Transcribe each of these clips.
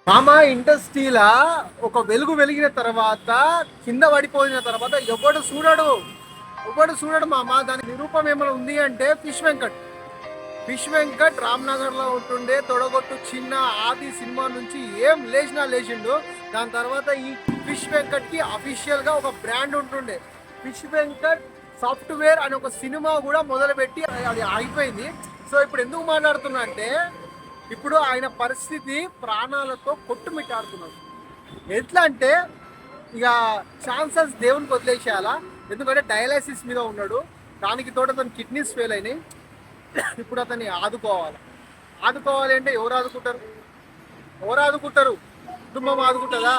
మామ ఇండస్ట్రీలా ఒక వెలుగు వెలిగిన తర్వాత కింద పడిపోయిన తర్వాత ఎవడు చూడడు మామ. దాని నిరూపం ఏమైనా ఉంది అంటే ఫిష్ వెంకట్ రామ్నగర్ లో ఉంటుండే తొడగొట్టు చిన్న ఆది సినిమా నుంచి ఏం లేచినా లేచిండు. దాని తర్వాత ఈ ఫిష్ వెంకట్ కి అఫీషియల్ గా ఒక బ్రాండ్ ఉంటుండే, ఫిష్ వెంకట్ సాఫ్ట్వేర్ అనే ఒక సినిమా కూడా మొదలుపెట్టి అది అయిపోయింది. సో ఇప్పుడు ఎందుకు మాట్లాడుతున్నా అంటే, ఇప్పుడు ఆయన పరిస్థితి ప్రాణాలతో కొట్టుమిట్టాడుతున్నాడు. ఎట్లా అంటే ఇక ఛాన్సెస్ దేవునికి వదిలేసేయాలా. ఎందుకంటే డయాలసిస్ మీద ఉన్నాడు, దానికి తోట తన కిడ్నీస్ ఫెయిల్ అయినాయి. ఇప్పుడు అతన్ని ఆదుకోవాలి అంటే ఎవరు ఆదుకుంటారు? కుటుంబం ఆదుకుంటుందా?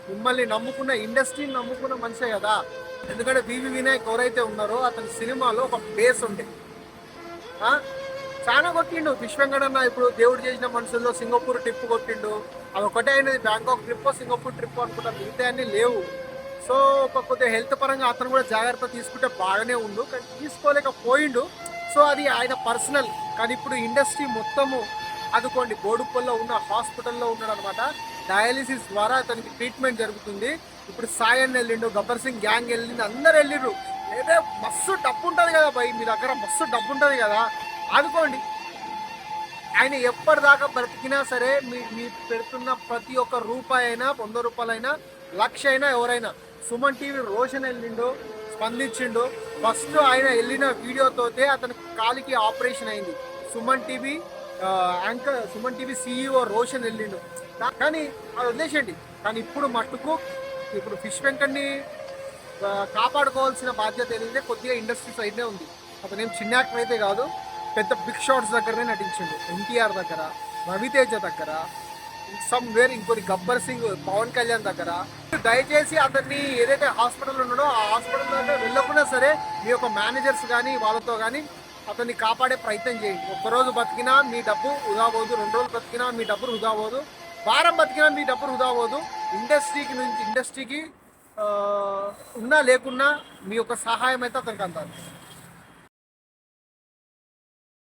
మిమ్మల్ని నమ్ముకున్న ఇండస్ట్రీని నమ్ముకున్న మనిషే కదా. ఎందుకంటే వివి వినాయక్ ఎవరైతే ఉన్నారో అతని సినిమాలో ఒక బేస్ ఉండే చాలా కొట్టిండు ఫిష్ వెంకటన్న. ఇప్పుడు దేవుడు చేసిన మనుషుల్లో సింగపూర్ ట్రిప్ కొట్టిండు, అది ఒకటే అయినది. బ్యాంకాక్ ట్రిప్ సింగపూర్ ట్రిప్ అనుకుంటా, మిగతా అన్నీ లేవు. సో కొద్దిగా హెల్త్ పరంగా అతను కూడా జాగ్రత్త తీసుకుంటే బాగానే ఉండు, కానీ తీసుకోలేకపోయిండు. సో అది ఆయన పర్సనల్. కానీ ఇప్పుడు ఇండస్ట్రీ మొత్తము అనుకోండి బోడుప్పల్లో ఉన్న హాస్పిటల్లో ఉన్నాడు అనమాట. డయాలిసిస్ ద్వారా అతనికి ట్రీట్మెంట్ జరుగుతుంది. ఇప్పుడు సాయి అన్న వెళ్ళిండు, గబ్బర్ సింగ్ గ్యాంగ్ వెళ్ళింది, అందరు వెళ్ళిండ్రు. లేదా మస్తు డబ్బు ఉంటుంది కదా భయ్, మీ దగ్గర మస్తు డబ్బు ఉంటుంది కదా, ఆదుకోండి. ఆయన ఎప్పటిదాకా బ్రతికినా సరే మీ పెడుతున్న ప్రతి ఒక్క రూపాయి అయినా, 100 రూపాయలైనా, 1,00,000 అయినా, ఎవరైనా సుమన్ టీవీ రోషన్ వెళ్ళిండు, స్పందించిండు. ఫస్ట్ ఆయన వెళ్ళిన వీడియోతోటే అతని కాలికి ఆపరేషన్ అయింది. Suman TV Suman TV CEO Roshan వెళ్ళిండు. కానీ అది వదిలేసేయండి. కానీ ఇప్పుడు ఫిష్ వెంకట్ని కాపాడుకోవాల్సిన బాధ్యత ఏదైతే కొద్దిగా ఇండస్ట్రీ సైడ్నే ఉంది. అతను ఏం చిన్న యాక్టర్ అయితే కాదు, పెద్ద బిగ్ షాట్స్ దగ్గరనే నటించిండు. ఎన్టీఆర్ దగ్గర, రవితేజ దగ్గర, ఇంకోటి గబ్బర్ సింగ్, పవన్ కళ్యాణ్ దగ్గర. దయచేసి అతన్ని ఏదైతే హాస్పిటల్ ఉన్నాడో ఆ హాస్పిటల్ దగ్గర వెళ్ళకుండా సరే మీ యొక్క మేనేజర్స్ కానీ వాళ్ళతో కానీ అతన్ని కాపాడే ప్రయత్నం చేయండి. ఒక్కరోజు బతికినా మీ డబ్బు వృధా పోదు, 2 రోజులు బతికినా మీ డబ్బు వృధా పోదు, వారం బతికినా మీ డబ్బు వృధా పోదు. ఇండస్ట్రీకి ఉన్నా లేకున్నా మీ యొక్క సహాయం అయితే అతనికి అందాలి.